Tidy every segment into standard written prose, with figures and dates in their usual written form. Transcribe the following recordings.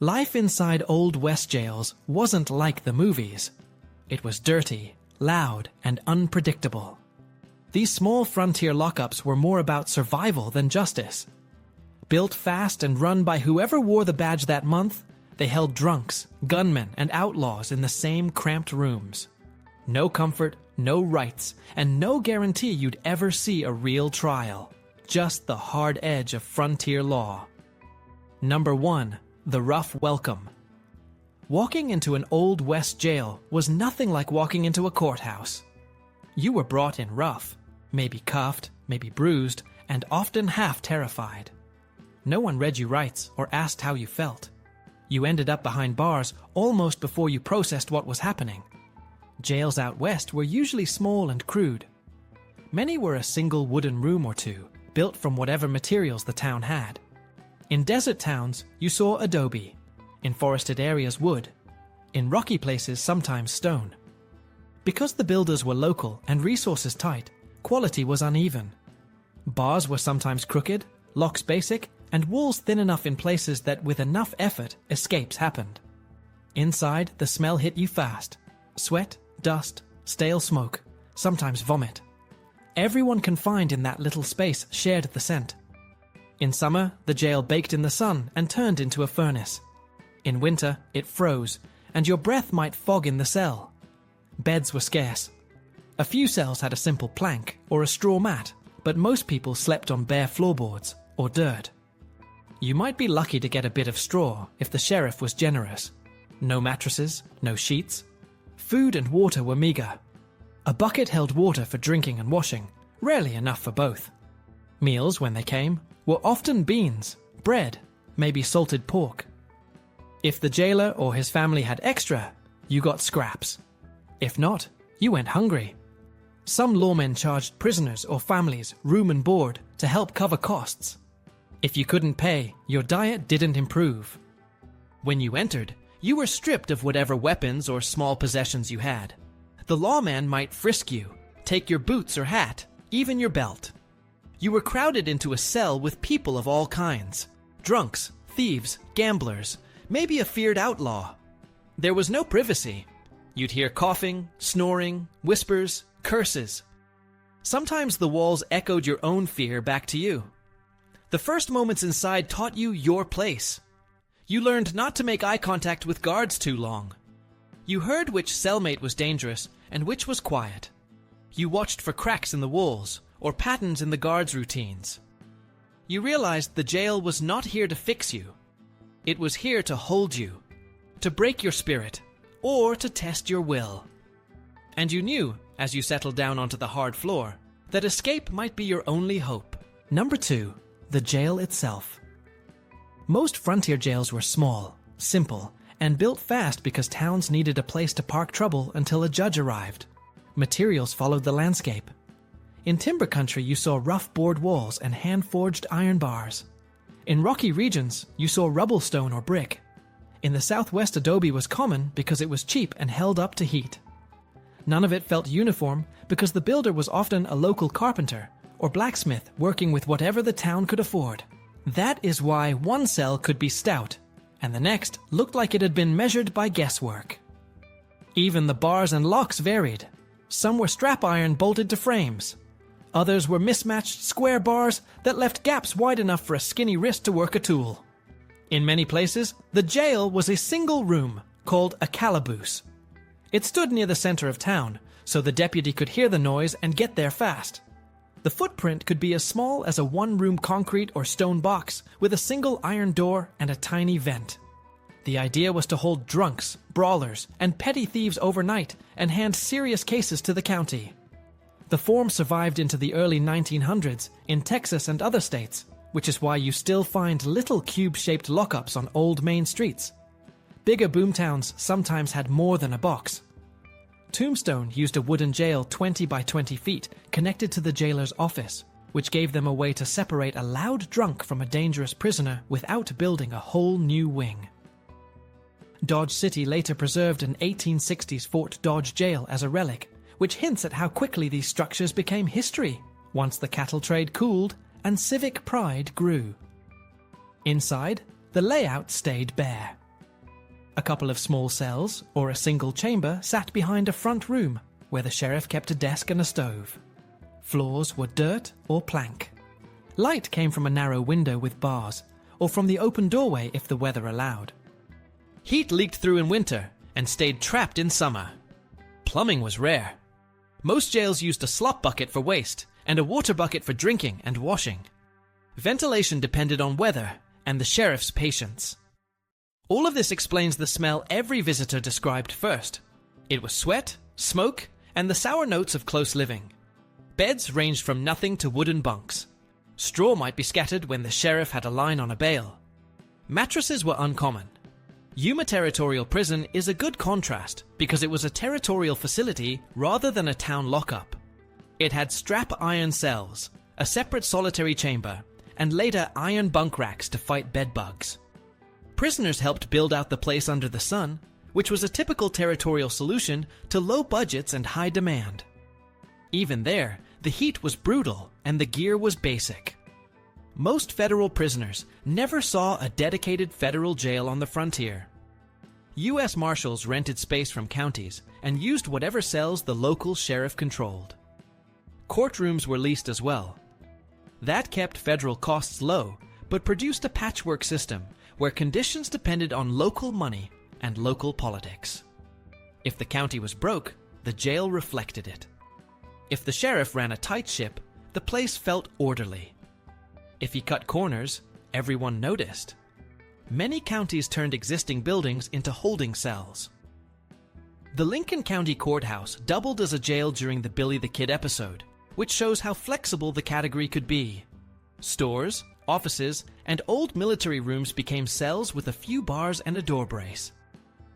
Life inside Old West jails wasn't like the movies. It was dirty, loud, and unpredictable. These small frontier lockups were more about survival than justice. Built fast and run by whoever wore the badge that month, they held drunks, gunmen, and outlaws in the same cramped rooms. No comfort, no rights, and no guarantee you'd ever see a real trial. Just the hard edge of frontier law. Number 1. The rough welcome. Walking into an Old West jail was nothing like walking into a courthouse. You were brought in rough, maybe cuffed, maybe bruised, and often half terrified. No one read you rights or asked how you felt. You ended up behind bars almost before you processed what was happening. Jails out west were usually small and crude. Many were a single wooden room or two, built from whatever materials the town had. In desert towns, you saw adobe. In forested areas, wood. In rocky places, sometimes stone. Because the builders were local and resources tight, quality was uneven. Bars were sometimes crooked, locks basic, and walls thin enough in places that with enough effort, escapes happened. Inside, the smell hit you fast. Sweat, dust, stale smoke, sometimes vomit. Everyone confined in that little space shared the scent. In summer, the jail baked in the sun and turned into a furnace. In winter, it froze, and your breath might fog in the cell. Beds were scarce. A few cells had a simple plank or a straw mat, but most people slept on bare floorboards or dirt. You might be lucky to get a bit of straw if the sheriff was generous. No mattresses, no sheets. Food and water were meager. A bucket held water for drinking and washing, rarely enough for both. Meals, when they came, were often beans, bread, maybe salted pork. If the jailer or his family had extra, you got scraps. If not, you went hungry. Some lawmen charged prisoners or families room and board to help cover costs. If you couldn't pay, your diet didn't improve. When you entered, you were stripped of whatever weapons or small possessions you had. The lawman might frisk you, take your boots or hat, even your belt. You were crowded into a cell with people of all kinds. Drunks, thieves, gamblers, maybe a feared outlaw. There was no privacy. You'd hear coughing, snoring, whispers, curses. Sometimes the walls echoed your own fear back to you. The first moments inside taught you your place. You learned not to make eye contact with guards too long. You heard which cellmate was dangerous and which was quiet. You watched for cracks in the walls or patterns in the guards' routines. You realized the jail was not here to fix you. It was here to hold you, to break your spirit, or to test your will. And you knew, as you settled down onto the hard floor, that escape might be your only hope. Number 2. The jail itself. Most frontier jails were small, simple, and built fast because towns needed a place to park trouble until a judge arrived. Materials followed the landscape. In timber country, you saw rough board walls and hand-forged iron bars. In rocky regions, you saw rubble stone or brick. In the Southwest, adobe was common because it was cheap and held up to heat. None of it felt uniform because the builder was often a local carpenter or blacksmith working with whatever the town could afford. That is why one cell could be stout, and the next looked like it had been measured by guesswork. Even the bars and locks varied. Some were strap iron bolted to frames. Others were mismatched square bars that left gaps wide enough for a skinny wrist to work a tool. In many places, the jail was a single room called a calaboose. It stood near the center of town, so the deputy could hear the noise and get there fast. The footprint could be as small as a one-room concrete or stone box with a single iron door and a tiny vent. The idea was to hold drunks, brawlers, and petty thieves overnight and hand serious cases to the county. The form survived into the early 1900s in Texas and other states, which is why you still find little cube-shaped lockups on old main streets. Bigger boomtowns sometimes had more than a box. Tombstone used a wooden jail 20 by 20 feet connected to the jailer's office, which gave them a way to separate a loud drunk from a dangerous prisoner without building a whole new wing. Dodge City later preserved an 1860s Fort Dodge jail as a relic, which hints at how quickly these structures became history once the cattle trade cooled and civic pride grew. Inside, the layout stayed bare. A couple of small cells or a single chamber sat behind a front room where the sheriff kept a desk and a stove. Floors were dirt or plank. Light came from a narrow window with bars, or from the open doorway if the weather allowed. Heat leaked through in winter and stayed trapped in summer. Plumbing was rare. Most jails used a slop bucket for waste and a water bucket for drinking and washing. Ventilation depended on weather and the sheriff's patience. All of this explains the smell every visitor described first. It was sweat, smoke, and the sour notes of close living. Beds ranged from nothing to wooden bunks. Straw might be scattered when the sheriff had a line on a bale. Mattresses were uncommon. Yuma Territorial Prison is a good contrast because it was a territorial facility rather than a town lockup. It had strap iron cells, a separate solitary chamber, and later iron bunk racks to fight bed bugs. Prisoners helped build out the place under the sun, which was a typical territorial solution to low budgets and high demand. Even there, the heat was brutal and the gear was basic. Most federal prisoners never saw a dedicated federal jail on the frontier. U.S. Marshals rented space from counties and used whatever cells the local sheriff controlled. Courtrooms were leased as well. That kept federal costs low, but produced a patchwork system where conditions depended on local money and local politics. If the county was broke, the jail reflected it. If the sheriff ran a tight ship, the place felt orderly. If he cut corners, everyone noticed. Many counties turned existing buildings into holding cells. The Lincoln County Courthouse doubled as a jail during the Billy the Kid episode, which shows how flexible the category could be. Stores, offices, and old military rooms became cells with a few bars and a door brace.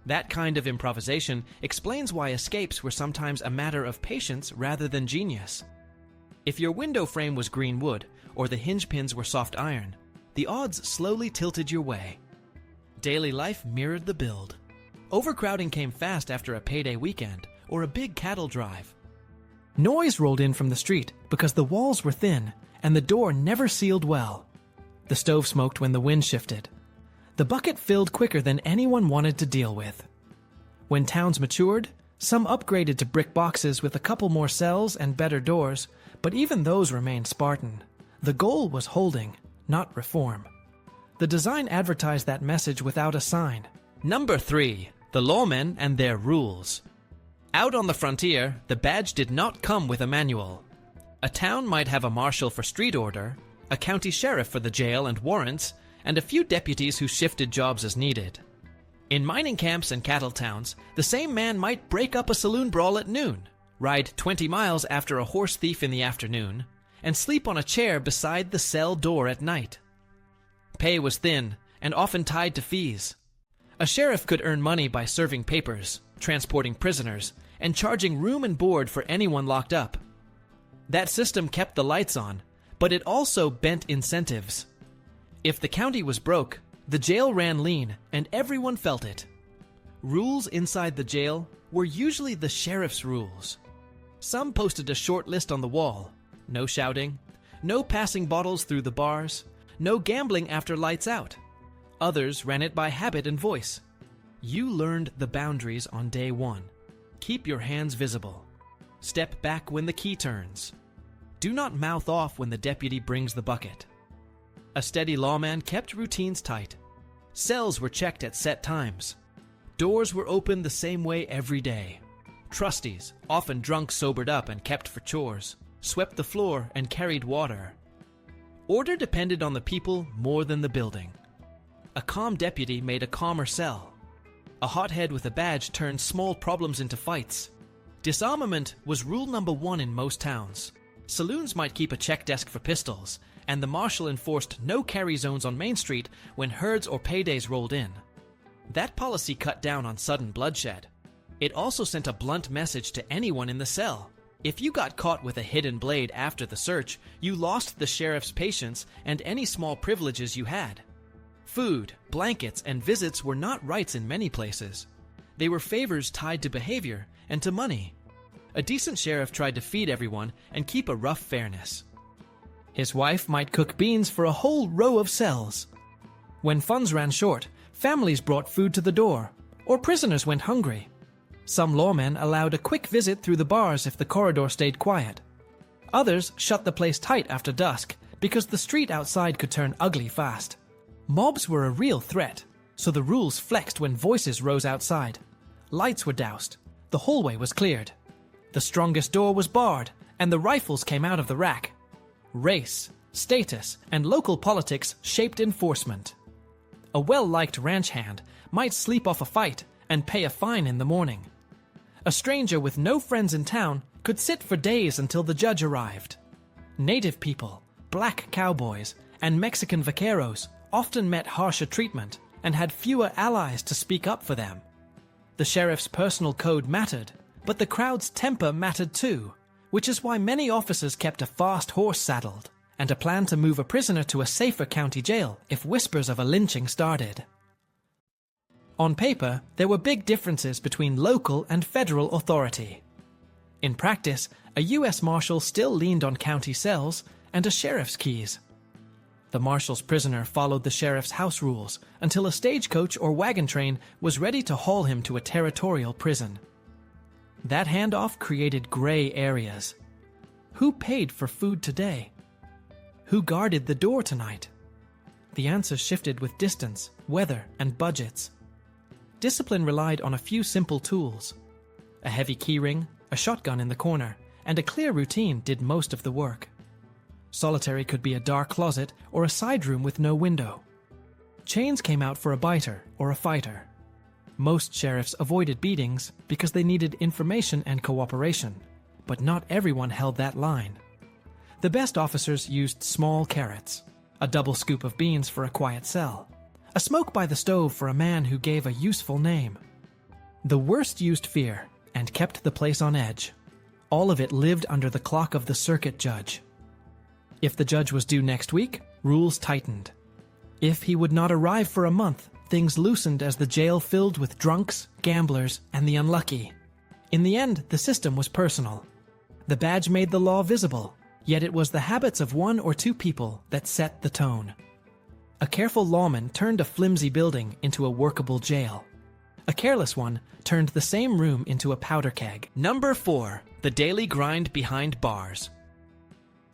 That kind of improvisation explains why escapes were sometimes a matter of patience rather than genius. If your window frame was green wood, or the hinge pins were soft iron, the odds slowly tilted your way. Daily life mirrored the build. Overcrowding came fast after a payday weekend or a big cattle drive. Noise rolled in from the street because the walls were thin and the door never sealed well. The stove smoked when the wind shifted. The bucket filled quicker than anyone wanted to deal with. When towns matured, some upgraded to brick boxes with a couple more cells and better doors, but even those remained Spartan. The goal was holding, not reform. The design advertised that message without a sign. Number 3. The lawmen and their rules. Out on the frontier, the badge did not come with a manual. A town might have a marshal for street order, a county sheriff for the jail and warrants, and a few deputies who shifted jobs as needed. In mining camps and cattle towns, the same man might break up a saloon brawl at noon, ride 20 miles after a horse thief in the afternoon, and sleep on a chair beside the cell door at night. Pay was thin and often tied to fees. A sheriff could earn money by serving papers, transporting prisoners, and charging room and board for anyone locked up. That system kept the lights on, but it also bent incentives. If the county was broke, the jail ran lean and everyone felt it. Rules inside the jail were usually the sheriff's rules. Some posted a short list on the wall. No shouting, no passing bottles through the bars, no gambling after lights out. Others ran it by habit and voice. You learned the boundaries on day 1. Keep your hands visible. Step back when the key turns. Do not mouth off when the deputy brings the bucket. A steady lawman kept routines tight. Cells were checked at set times. Doors were opened the same way every day. Trustees, often drunk, sobered up and kept for chores, swept the floor and carried water. Order depended on the people more than the building. A calm deputy made a calmer cell. A hothead with a badge turned small problems into fights. Disarmament was rule number 1 in most towns. Saloons might keep a check desk for pistols, and the marshal enforced no carry zones on Main Street when herds or paydays rolled in. That policy cut down on sudden bloodshed. It also sent a blunt message to anyone in the cell. If you got caught with a hidden blade after the search, you lost the sheriff's patience and any small privileges you had. Food, blankets, and visits were not rights in many places. They were favors tied to behavior and to money. A decent sheriff tried to feed everyone and keep a rough fairness. His wife might cook beans for a whole row of cells. When funds ran short, families brought food to the door, or prisoners went hungry. Some lawmen allowed a quick visit through the bars if the corridor stayed quiet. Others shut the place tight after dusk because the street outside could turn ugly fast. Mobs were a real threat, so the rules flexed when voices rose outside. Lights were doused, the hallway was cleared. The strongest door was barred, and the rifles came out of the rack. Race, status, and local politics shaped enforcement. A well-liked ranch hand might sleep off a fight and pay a fine in the morning. A stranger with no friends in town could sit for days until the judge arrived. Native people, black cowboys, and Mexican vaqueros often met harsher treatment and had fewer allies to speak up for them. The sheriff's personal code mattered, but the crowd's temper mattered too, which is why many officers kept a fast horse saddled and a plan to move a prisoner to a safer county jail if whispers of a lynching started. On paper, there were big differences between local and federal authority. In practice, a U.S. Marshal still leaned on county cells and a sheriff's keys. The marshal's prisoner followed the sheriff's house rules until a stagecoach or wagon train was ready to haul him to a territorial prison. That handoff created gray areas. Who paid for food today? Who guarded the door tonight? The answers shifted with distance, weather, and budgets. Discipline relied on a few simple tools. A heavy keyring, a shotgun in the corner, and a clear routine did most of the work. Solitary could be a dark closet or a side room with no window. Chains came out for a biter or a fighter. Most sheriffs avoided beatings because they needed information and cooperation, but not everyone held that line. The best officers used small carrots, a double scoop of beans for a quiet cell, a smoke by the stove for a man who gave a useful name. The worst used fear and kept the place on edge. All of it lived under the clock of the circuit judge. If the judge was due next week, rules tightened. If he would not arrive for a month, things loosened as the jail filled with drunks, gamblers, and the unlucky. In the end, the system was personal. The badge made the law visible, yet it was the habits of one or two people that set the tone. A careful lawman turned a flimsy building into a workable jail. A careless one turned the same room into a powder keg. Number 4. The daily grind behind bars.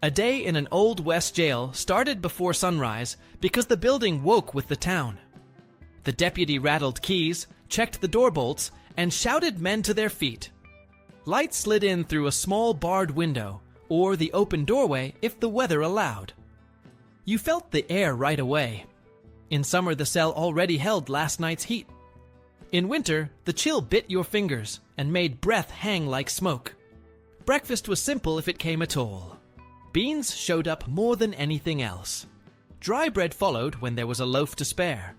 A day in an Old West jail started before sunrise because the building woke with the town. The deputy rattled keys, checked the door bolts, and shouted men to their feet. Light slid in through a small barred window, or the open doorway if the weather allowed. You felt the air right away. In summer, the cell already held last night's heat. In winter, the chill bit your fingers and made breath hang like smoke. Breakfast was simple if it came at all. Beans showed up more than anything else. Dry bread followed when there was a loaf to spare.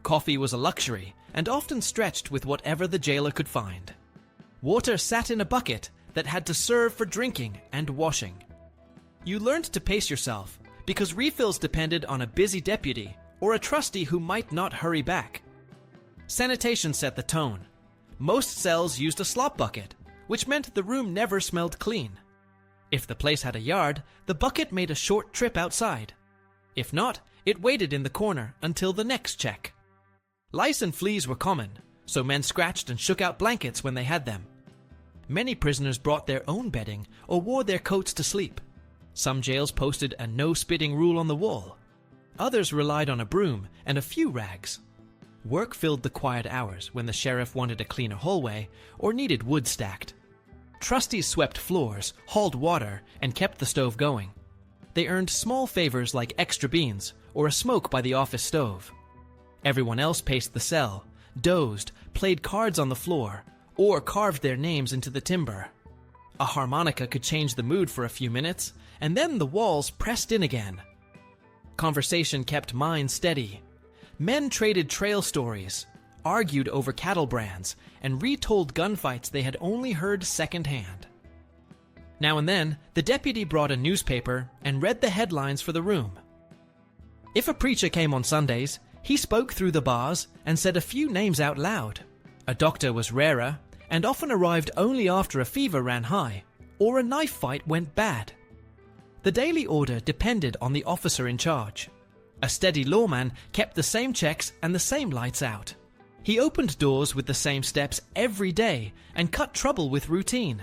Coffee was a luxury and often stretched with whatever the jailer could find. Water sat in a bucket that had to serve for drinking and washing. You learned to pace yourself because refills depended on a busy deputy or a trustee who might not hurry back. Sanitation set the tone. Most cells used a slop bucket, which meant the room never smelled clean. If the place had a yard, the bucket made a short trip outside. If not, it waited in the corner until the next check. Lice and fleas were common, so men scratched and shook out blankets when they had them. Many prisoners brought their own bedding or wore their coats to sleep. Some jails posted a no-spitting rule on the wall. Others relied on a broom and a few rags. Work filled the quiet hours when the sheriff wanted a cleaner hallway or needed wood stacked. Trustees swept floors, hauled water, and kept the stove going. They earned small favors like extra beans or a smoke by the office stove. Everyone else paced the cell, dozed, played cards on the floor, or carved their names into the timber. A harmonica could change the mood for a few minutes, and then the walls pressed in again. Conversation kept minds steady. Men traded trail stories, argued over cattle brands, and retold gunfights they had only heard secondhand. Now and then, the deputy brought a newspaper and read the headlines for the room. If a preacher came on Sundays, he spoke through the bars and said a few names out loud. A doctor was rarer, and often arrived only after a fever ran high, or a knife fight went bad. The daily order depended on the officer in charge. A steady lawman kept the same checks and the same lights out. He opened doors with the same steps every day and cut trouble with routine.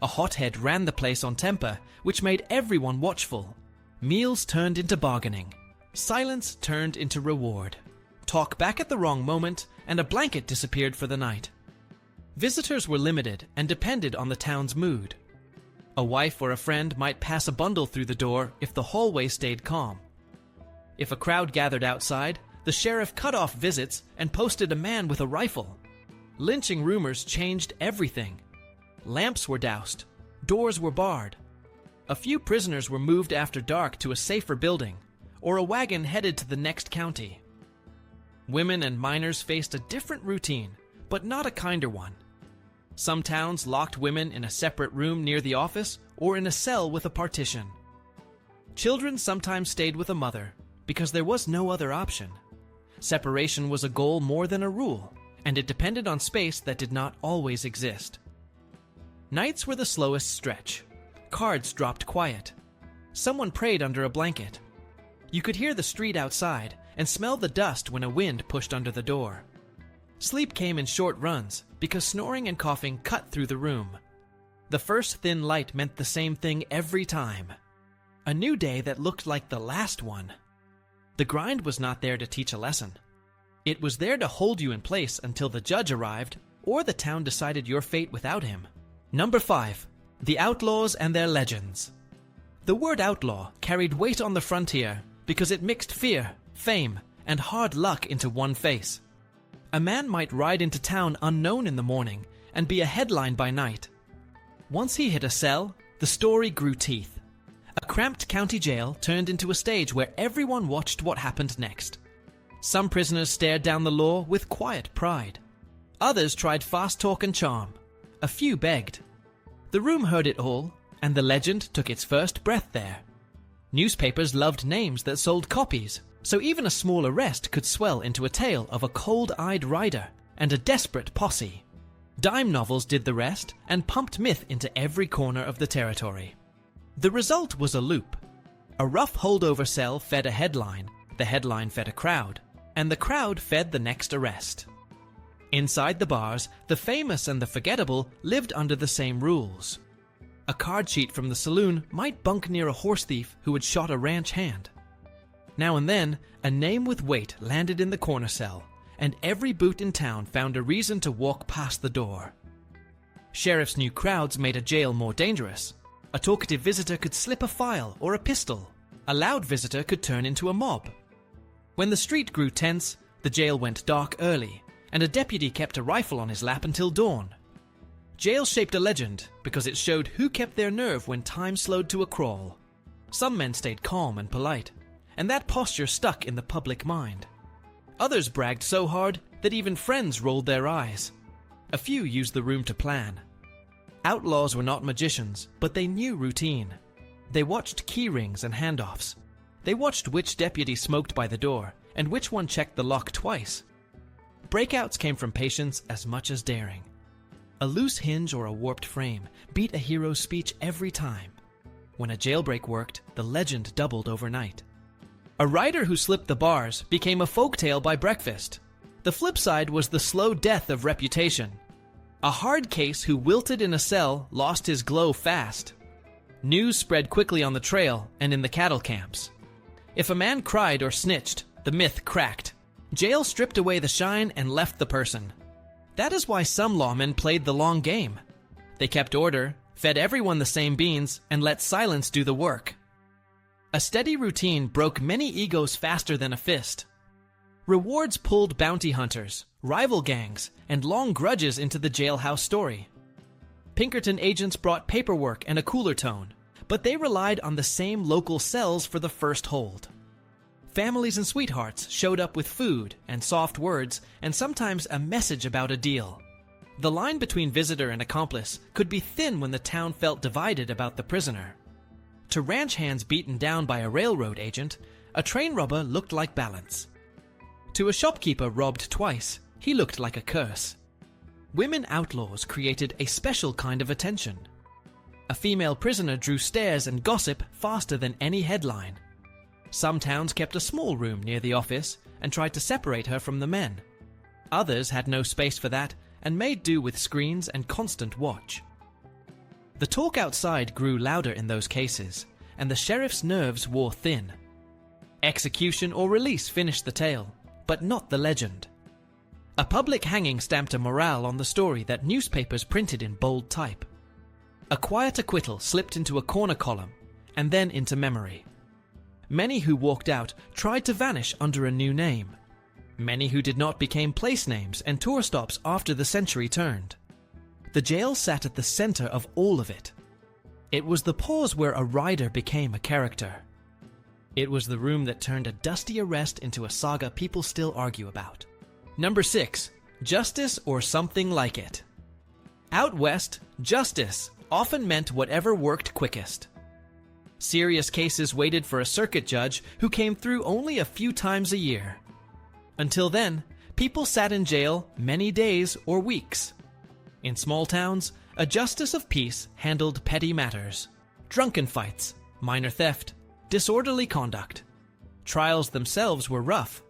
A hothead ran the place on temper, which made everyone watchful. Meals turned into bargaining. Silence turned into reward. Talk back at the wrong moment, and a blanket disappeared for the night. Visitors were limited and depended on the town's mood. A wife or a friend might pass a bundle through the door if the hallway stayed calm. If a crowd gathered outside, the sheriff cut off visits and posted a man with a rifle. Lynching rumors changed everything. Lamps were doused. Doors were barred. A few prisoners were moved after dark to a safer building, or a wagon headed to the next county. Women and minors faced a different routine, but not a kinder one. Some towns locked women in a separate room near the office or in a cell with a partition. Children sometimes stayed with a mother because there was no other option. Separation was a goal more than a rule, and it depended on space that did not always exist. Nights were the slowest stretch. Cards dropped quiet. Someone prayed under a blanket. You could hear the street outside and smell the dust when a wind pushed under the door. Sleep came in short runs because snoring and coughing cut through the room. The first thin light meant the same thing every time. A new day that looked like the last one. The grind was not there to teach a lesson. It was there to hold you in place until the judge arrived or the town decided your fate without him. Number 5. The outlaws and their legends. The word outlaw carried weight on the frontier because it mixed fear, fame, and hard luck into one face. A man might ride into town unknown in the morning and be a headline by night. Once he hit a cell, the story grew teeth. A cramped county jail turned into a stage where everyone watched what happened next. Some prisoners stared down the law with quiet pride. Others tried fast talk and charm. A few begged. The room heard it all, and the legend took its first breath there. Newspapers loved names that sold copies, so even a small arrest could swell into a tale of a cold-eyed rider and a desperate posse. Dime novels did the rest and pumped myth into every corner of the territory. The result was a loop. A rough holdover cell fed a headline, the headline fed a crowd, and the crowd fed the next arrest. Inside the bars, the famous and the forgettable lived under the same rules. A card sheet from the saloon might bunk near a horse thief who had shot a ranch hand. Now and then, a name with weight landed in the corner cell, and every boot in town found a reason to walk past the door. Sheriffs knew crowds made a jail more dangerous. A talkative visitor could slip a file or a pistol. A loud visitor could turn into a mob. When the street grew tense, the jail went dark early, and a deputy kept a rifle on his lap until dawn. Jail shaped a legend because it showed who kept their nerve when time slowed to a crawl. Some men stayed calm and polite, and that posture stuck in the public mind. Others bragged so hard that even friends rolled their eyes. A few used the room to plan. Outlaws were not magicians, but they knew routine. They watched key rings and handoffs. They watched which deputy smoked by the door and which one checked the lock twice. Breakouts came from patience as much as daring. A loose hinge or a warped frame beat a hero's speech every time. When a jailbreak worked, the legend doubled overnight. A rider who slipped the bars became a folktale by breakfast. The flip side was the slow death of reputation. A hard case who wilted in a cell lost his glow fast. News spread quickly on the trail and in the cattle camps. If a man cried or snitched, the myth cracked. Jail stripped away the shine and left the person. That is why some lawmen played the long game. They kept order, fed everyone the same beans, and let silence do the work. A steady routine broke many egos faster than a fist. Rewards pulled bounty hunters, rival gangs, and long grudges into the jailhouse story. Pinkerton agents brought paperwork and a cooler tone, but they relied on the same local cells for the first hold. Families and sweethearts showed up with food and soft words and sometimes a message about a deal. The line between visitor and accomplice could be thin when the town felt divided about the prisoner. To ranch hands beaten down by a railroad agent, a train robber looked like balance. To a shopkeeper robbed twice, he looked like a curse. Women outlaws created a special kind of attention. A female prisoner drew stares and gossip faster than any headline. Some towns kept a small room near the office and tried to separate her from the men. Others had no space for that and made do with screens and constant watch. The talk outside grew louder in those cases, and the sheriff's nerves wore thin. Execution or release finished the tale, but not the legend. A public hanging stamped a morale on the story that newspapers printed in bold type. A quiet acquittal slipped into a corner column, and then into memory. Many who walked out tried to vanish under a new name. Many who did not became place names and tour stops after the century turned. The jail sat at the center of all of it. It was the pause where a rider became a character. It was the room that turned a dusty arrest into a saga people still argue about. Number 6. Justice or something like it. Out west, justice often meant whatever worked quickest. Serious cases waited for a circuit judge who came through only a few times a year. Until then, people sat in jail many days or weeks. In small towns, a justice of peace handled petty matters: drunken fights, minor theft, disorderly conduct. Trials themselves were rough.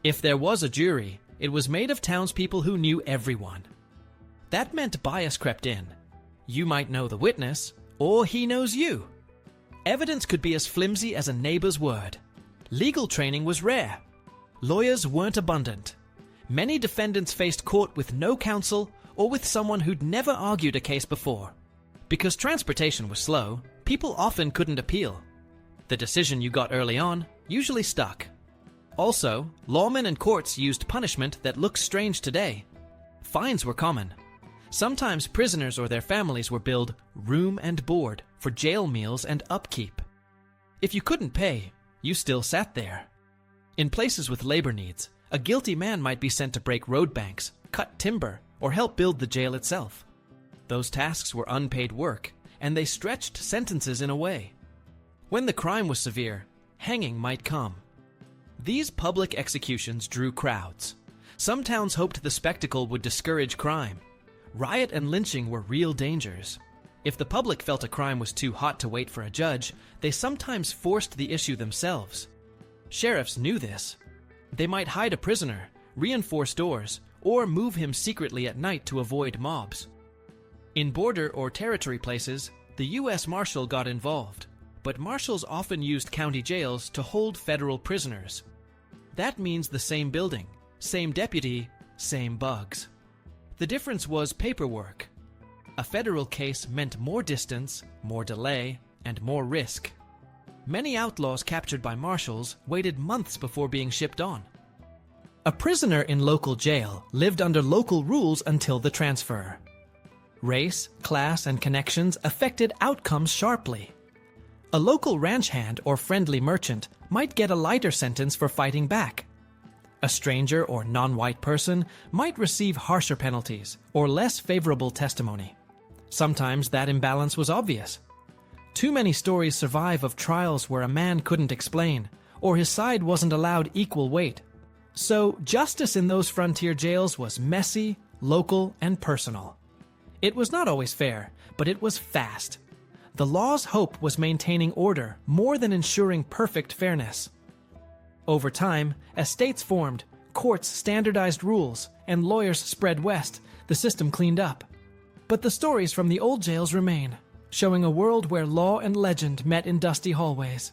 If there was a jury, it was made of townspeople who knew everyone. That meant bias crept in. You might know the witness, or he knows you. Evidence could be as flimsy as a neighbor's word. Legal training was rare. Lawyers weren't abundant. Many defendants faced court with no counsel or with someone who'd never argued a case before. Because transportation was slow, people often couldn't appeal. The decision you got early on usually stuck. Also, lawmen and courts used punishment that looks strange today. Fines were common. Sometimes prisoners or their families were billed room and board for jail meals and upkeep. If you couldn't pay, you still sat there. In places with labor needs, a guilty man might be sent to break road banks, cut timber, or help build the jail itself. Those tasks were unpaid work, and they stretched sentences in a way. When the crime was severe, hanging might come. These public executions drew crowds. Some towns hoped the spectacle would discourage crime. Riot and lynching were real dangers. If the public felt a crime was too hot to wait for a judge, they sometimes forced the issue themselves. Sheriffs knew this. They might hide a prisoner, reinforce doors, or move him secretly at night to avoid mobs. In border or territory places, the U.S. Marshal got involved, but marshals often used county jails to hold federal prisoners. That means the same building, same deputy, same bugs. The difference was paperwork. A federal case meant more distance, more delay, and more risk. Many outlaws captured by marshals waited months before being shipped on. A prisoner in local jail lived under local rules until the transfer. Race, class, and connections affected outcomes sharply. A local ranch hand or friendly merchant might get a lighter sentence for fighting back. A stranger or non-white person might receive harsher penalties or less favorable testimony. Sometimes that imbalance was obvious. Too many stories survive of trials where a man couldn't explain, or his side wasn't allowed equal weight. So justice in those frontier jails was messy, local, and personal. It was not always fair, but it was fast. The law's hope was maintaining order more than ensuring perfect fairness. Over time, as states formed, courts standardized rules, and lawyers spread west, the system cleaned up. But the stories from the old jails remain, showing a world where law and legend met in dusty hallways.